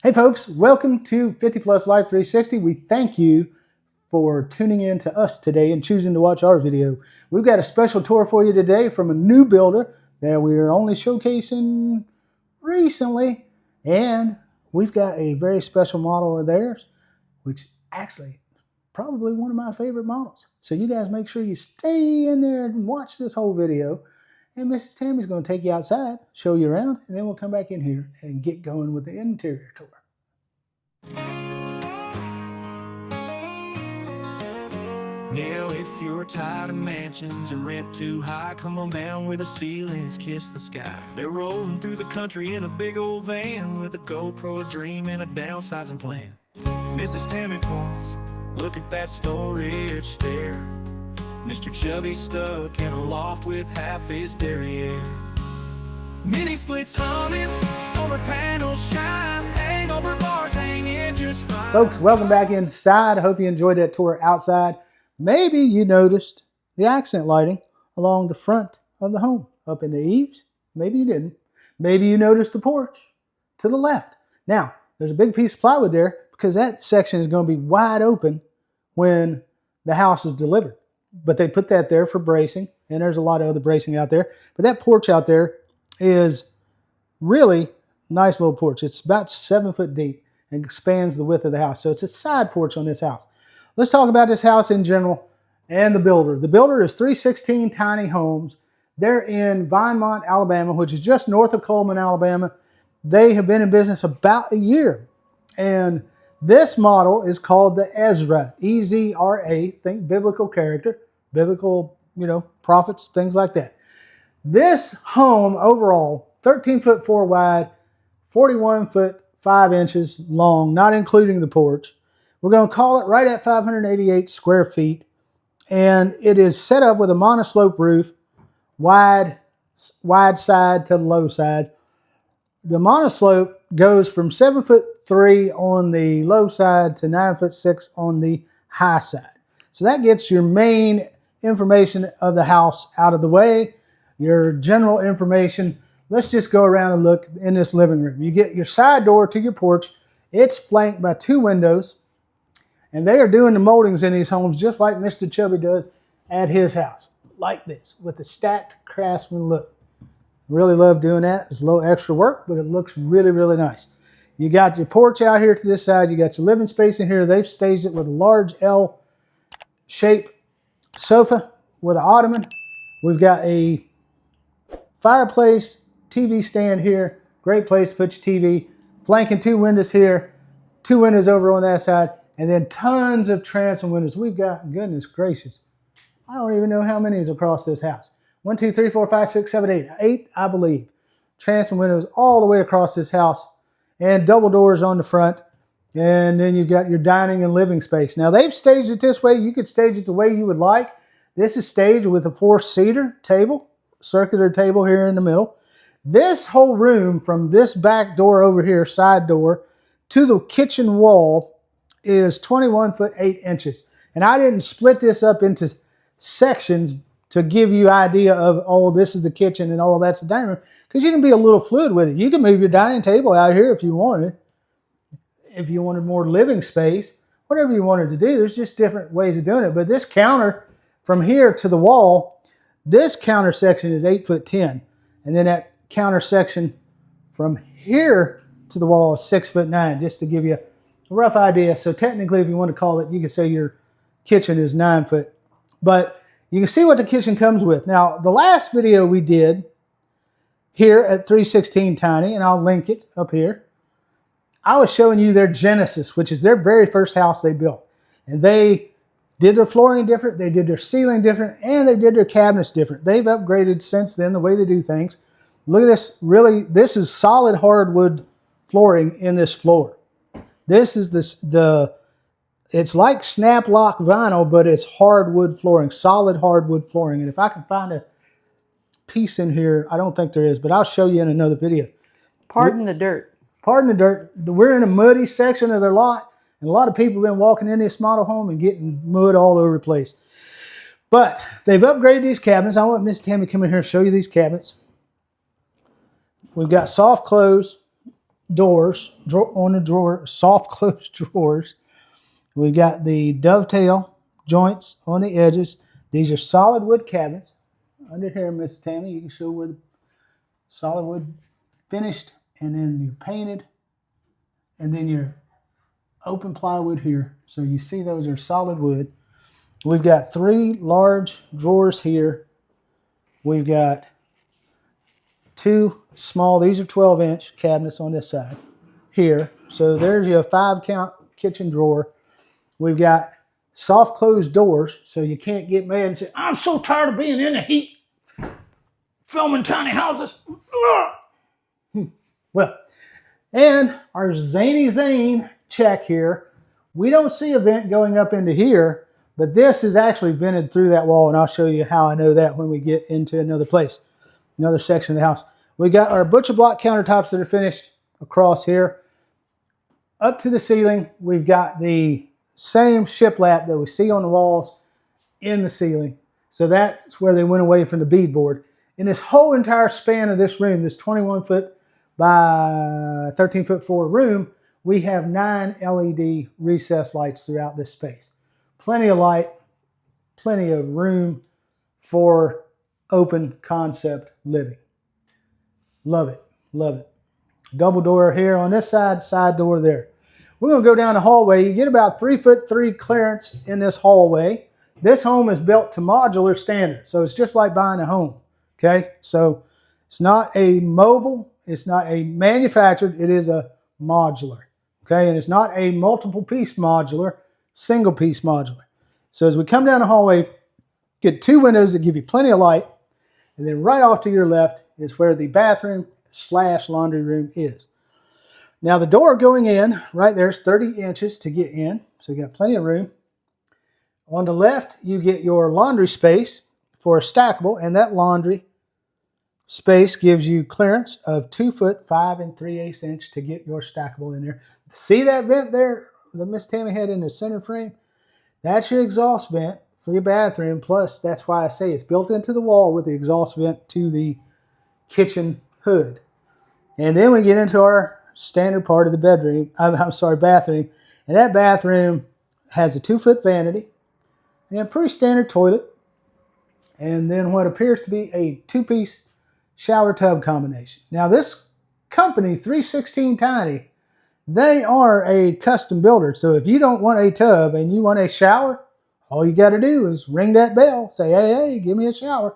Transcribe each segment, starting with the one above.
Hey folks, welcome to 50 Plus Life 360. We thank you for tuning in to us today and choosing to watch our video. We've got a special tour for you today from a new builder that we are only showcasing recently. And we've got a very special model of theirs, which actually probably one of my favorite models. So you guys make sure you stay in there and watch this whole video. And Mrs. Tammy's going to take you outside, show you around, and then we'll come back in here and get going with the interior tour. Now if you're tired of mansions and rent too high, come on down where the ceilings kiss the sky. They're rolling through the country in a big old van with a GoPro, a dream, and a downsizing plan. Mrs. Tammy points, look at that storage stair. Mr. Chubby stuck in a loft with half his derriere. Mini splits humming, solar panels shine, hangover bars hanging just fine. Folks, welcome back inside. I hope you enjoyed that tour outside. Maybe you noticed the accent lighting along the front of the home, up in the eaves. Maybe you didn't. Maybe you noticed the porch to the left. Now, there's a big piece of plywood there because that section is going to be wide open when the house is delivered. But they put that there for bracing, and there's a lot of other bracing out there. But that porch out there is really nice little porch. It's about 7 foot deep and expands the width of the house. So it's a side porch on this house. Let's talk about this house in general and the builder. The builder is 316 Tiny Homes. They're in Vinemont, Alabama, which is just north of Coleman, Alabama. They have been in business about a year. And this model is called the Ezra, E-Z-R-A, think biblical character, biblical, prophets, things like that. This home overall, 13 foot 4 wide, 41 foot 5 inches long, not including the porch. We're going to call it right at 588 square feet. And it is set up with a monoslope roof, wide side to low side. The monoslope goes from 7 foot 3 on the low side to 9 foot 6 on the high side. So that gets your main information of the house out of the way, your general information. Let's just go around and look in this living room. You get your side door to your porch. It's flanked by 2 windows, and they are doing the moldings in these homes just like Mr. Chubby does at his house, like this, with the stacked craftsman look. Really love doing that. It's a little extra work, but it looks really, really nice. You got your porch out here to this side. You got your living space in here. They've staged it with a large L-shaped sofa with an ottoman. We've got a fireplace, TV stand here. Great place to put your TV. Flanking 2 windows here, 2 windows over on that side, and then tons of transom windows. We've got, goodness gracious, I don't even know how many is across this house. 1, 2, 3, 4, 5, 6, 7, 8. 8, I believe. Transom windows all the way across this house, and double doors on the front. And then you've got your dining and living space. Now, they've staged it this way. You could stage it the way you would like. This is staged with a 4-seater table, circular table here in the middle. This whole room, from this back door over here, side door, to the kitchen wall is 21 foot 8 inches. And I didn't split this up into sections to give you idea of, oh, this is the kitchen and oh, that's the dining room, because you can be a little fluid with it. You can move your dining table out here if you wanted. If you wanted more living space, whatever you wanted to do, there's just different ways of doing it. But this counter from here to the wall, this counter section is 8 foot 10. And then that counter section from here to the wall is 6 foot 9, just to give you a rough idea. So technically, if you want to call it, you could say your kitchen is 9 foot. But you can see what the kitchen comes with. Now, the last video we did here at 316 Tiny, and I'll link it up here, I was showing you their Genesis, which is their very first house they built. And they did their flooring different, they did their ceiling different, and they did their cabinets different. They've upgraded since then the way they do things. Look at this, really, this is solid hardwood flooring in this floor. This is it's like snap lock vinyl, but it's hardwood flooring, solid hardwood flooring. And if I can find a piece in here, I don't think there is, but I'll show you in another video. Pardon the dirt. Pardon the dirt. We're in a muddy section of their lot, and a lot of people have been walking in this model home and getting mud all over the place. But they've upgraded these cabinets. I want Miss Tammy to come in here and show you these cabinets. We've got soft close, doors on the drawer, soft closed drawers. We've got the dovetail joints on the edges. These are solid wood cabinets. Under here, Miss Tammy, you can show where the solid wood finished, and then you painted, and then your open plywood here. So you see those are solid wood. We've got 3 large drawers here. We've got 2 small, these are 12-inch cabinets on this side here. So there's your 5-count kitchen drawer. We've got soft closed doors, so you can't get mad and say, I'm so tired of being in the heat, filming tiny houses. Well, and our Zany Zane check here, we don't see a vent going up into here, but this is actually vented through that wall, and I'll show you how I know that when we get into another place, another section of the house. We got our butcher block countertops that are finished across here. Up to the ceiling, we've got the same shiplap that we see on the walls in the ceiling. So that's where they went away from the beadboard. In this whole entire span of this room, this 21-foot by 13-foot 4 room, we have 9 LED recessed lights throughout this space. Plenty of light, plenty of room for open concept living. Love it, love it. Double door here on this side, side door there. We're going to go down the hallway. You get about 3'3" clearance in this hallway. This home is built to modular standards, so it's just like buying a home. Okay, so it's not a mobile, it's not a manufactured, it is a modular. Okay, and it's not a multiple piece modular, single piece modular. So as we come down the hallway, get 2 windows that give you plenty of light, and then right off to your left is where the bathroom / laundry room is. Now the door going in, right there is 30 inches to get in, so you got plenty of room. On the left, you get your laundry space for a stackable, and that laundry space gives you clearance of 2 foot 5 3/8 inch to get your stackable in there. See that vent there that Miss Tammy had in the center frame? That's your exhaust vent for your bathroom. Plus, that's why I say it's built into the wall with the exhaust vent to the kitchen hood. And then we get into our standard part of the bedroom, bathroom. And that bathroom has a 2-foot vanity and a pretty standard toilet. And then what appears to be a 2-piece shower tub combination. Now this company, 316 Tiny, they are a custom builder. So if you don't want a tub and you want a shower, all you got to do is ring that bell. Say, hey, hey, give me a shower.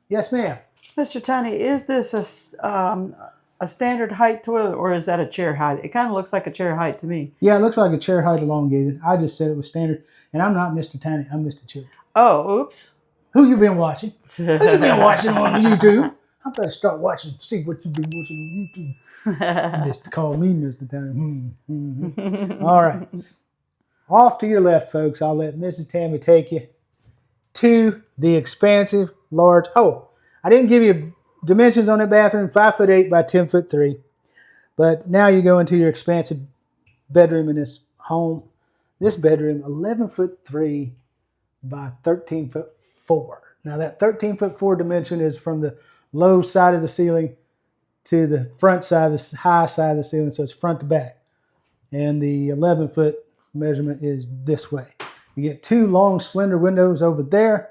Yes, ma'am. Mr. Tiny, is this a standard height toilet, or is that a chair height? It kind of looks like a chair height to me. Yeah, it looks like a chair height elongated. I just said it was standard. And I'm not Mr. Tiny. I'm Mr. Chip. Oh, oops. Who you been watching? Who you been watching on YouTube? I better start watching, see what you've been watching on YouTube. Just call me Mr. Tiny. All right. Off to your left, folks. I'll let Mrs. Tammy take you to the expansive, large. Oh, I didn't give you dimensions on that bathroom, 5'8" by 10'3". But now you go into your expansive bedroom in this home. This bedroom, 11'3" by 13'4". Now that 13'4" dimension is from the low side of the ceiling to the front side, the high side of the ceiling, so it's front to back. And the 11-foot measurement is this way. You get 2 long, slender windows over there.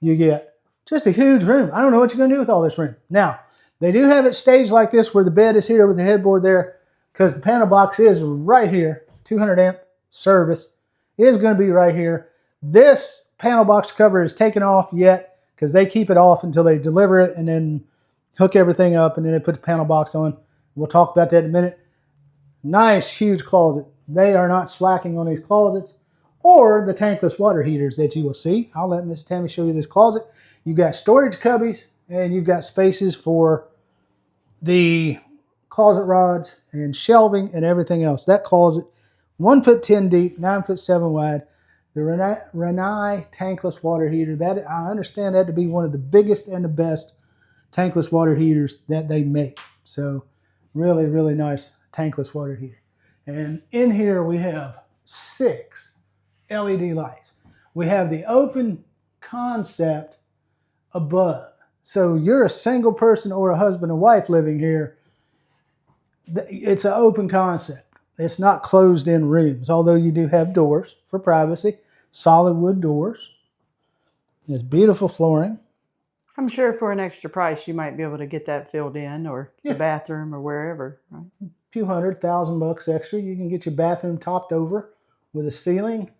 You get just a huge room. I don't know what you're going to do with all this room. Now, they do have it staged like this where the bed is here with the headboard there because the panel box is right here. 200 amp service is going to be right here. This panel box cover is taken off yet because they keep it off until they deliver it and then hook everything up and then they put the panel box on. We'll talk about that in a minute. Nice, huge closet. They are not slacking on these closets or the tankless water heaters that you will see. I'll let Miss Tammy show you this closet. You've got storage cubbies and you've got spaces for the closet rods and shelving and everything else. That closet, 1 foot 10 deep, 9 foot 7 wide. The Renai tankless water heater, that I understand that to be one of the biggest and the best tankless water heaters that they make. So really, really nice tankless water heater. And in here we have 6 LED lights. We have the open concept above. So you're a single person or a husband and wife living here. It's an open concept. It's not closed in rooms, although you do have doors for privacy, solid wood doors. There's beautiful flooring. I'm sure for an extra price, you might be able to get that filled in, or the bathroom, or wherever. Right? A few $100,000 extra. You can get your bathroom topped over with a ceiling.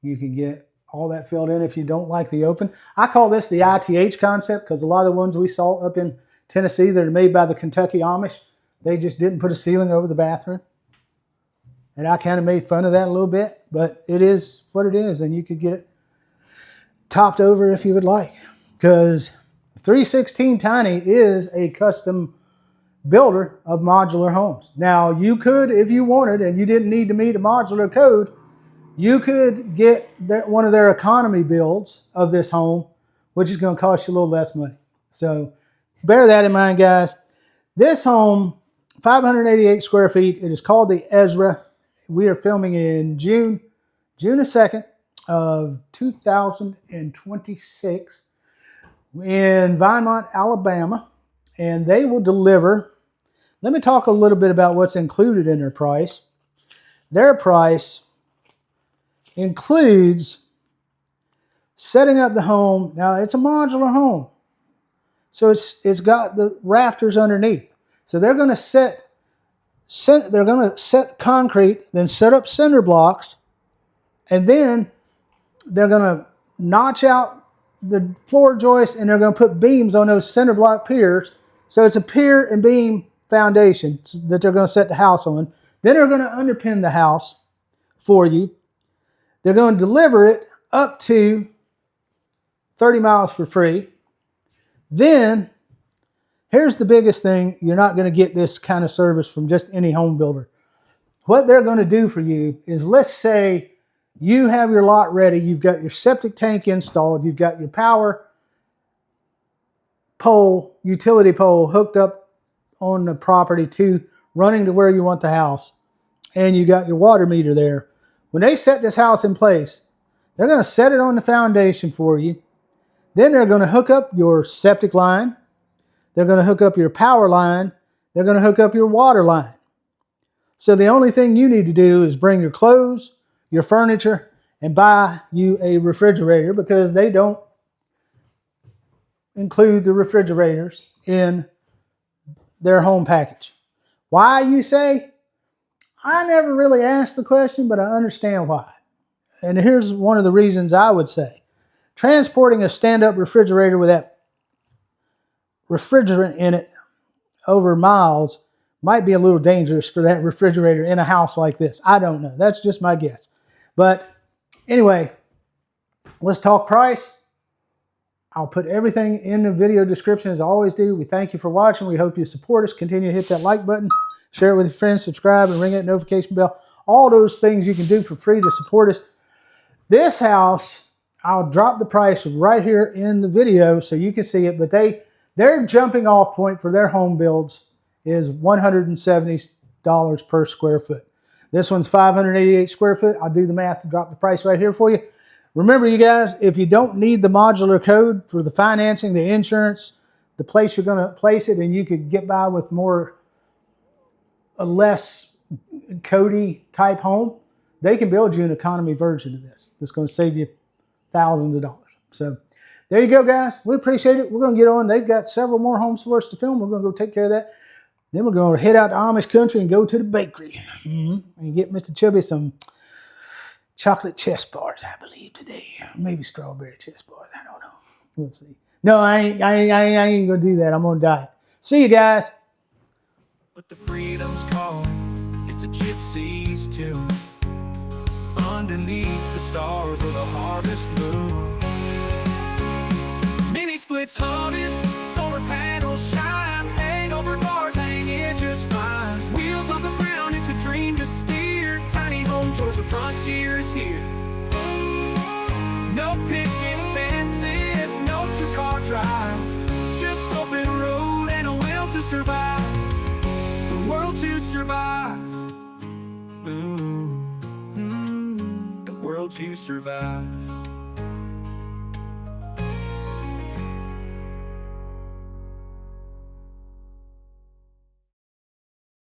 You can get all that filled in if you don't like the open. I call this the ITH concept because a lot of the ones we saw up in Tennessee that are made by the Kentucky Amish, they just didn't put a ceiling over the bathroom. And I kind of made fun of that a little bit, but it is what it is, and you could get it topped over if you would like. Because 316 Tiny is a custom builder of modular homes. Now, you could, if you wanted, and you didn't need to meet a modular code, you could get one of their economy builds of this home, which is going to cost you a little less money. So bear that in mind, guys. This home, 588 square feet. It is called the Ezra. We are filming in June the 2nd of 2026 in Vinemont, Alabama. And they will deliver. Let me talk a little bit about what's included in their price. Their price includes setting up the home. Now, it's a modular home, so it's got the rafters underneath. So they're going to set concrete, then set up cinder blocks, and then they're going to notch out the floor joists, and they're going to put beams on those cinder block piers. So it's a pier and beam foundation that they're going to set the house on. Then they're going to underpin the house for you. They're going to deliver it up to 30 miles for free. Then, here's the biggest thing. You're not going to get this kind of service from just any home builder. What they're going to do for you is, let's say you have your lot ready. You've got your septic tank installed. You've got your power pole, utility pole hooked up on the property running to where you want the house. And you got your water meter there. When they set this house in place, they're going to set it on the foundation for you. Then they're going to hook up your septic line. They're going to hook up your power line. They're going to hook up your water line. So the only thing you need to do is bring your clothes, your furniture, and buy you a refrigerator, because they don't include the refrigerators in their home package. Why, you say? I never really asked the question, but I understand why. And here's one of the reasons I would say. Transporting a stand-up refrigerator with that refrigerant in it over miles might be a little dangerous for that refrigerator in a house like this. I don't know. That's just my guess. But anyway, let's talk price. I'll put everything in the video description as I always do. We thank you for watching. We hope you support us. Continue to hit that like button. Share it with your friends, subscribe, and ring that notification bell. All those things you can do for free to support us. This house, I'll drop the price right here in the video so you can see it, but their jumping off point for their home builds is $170 per square foot. This one's 588 square foot. I'll do the math to drop the price right here for you. Remember, you guys, if you don't need the modular code for the financing, the insurance, the place you're going to place it, and you could get by with a less Cody type home, they can build you an economy version of this. That's going to save you thousands of dollars. So there you go, guys. We appreciate it. We're going to get on. They've got several more homes for us to film. We're going to go take care of that. Then we're going to head out to Amish country and go to the bakery and get Mr. Chubby some chocolate chest bars, I believe, today. Maybe strawberry chest bars. I don't know. We'll see. No, I ain't going to do that. I'm on diet. See you guys. But the freedom's calling, it's a gypsy's tune. Underneath the stars of the harvest moon. Mini splits humming, solar panels shine. Hangover bars hang in just fine. Wheels on the ground, it's a dream to steer. Tiny home towards the frontier is here. No picket fences, no two-car drive. Just open road and a will to survive. World to survive. The world to survive.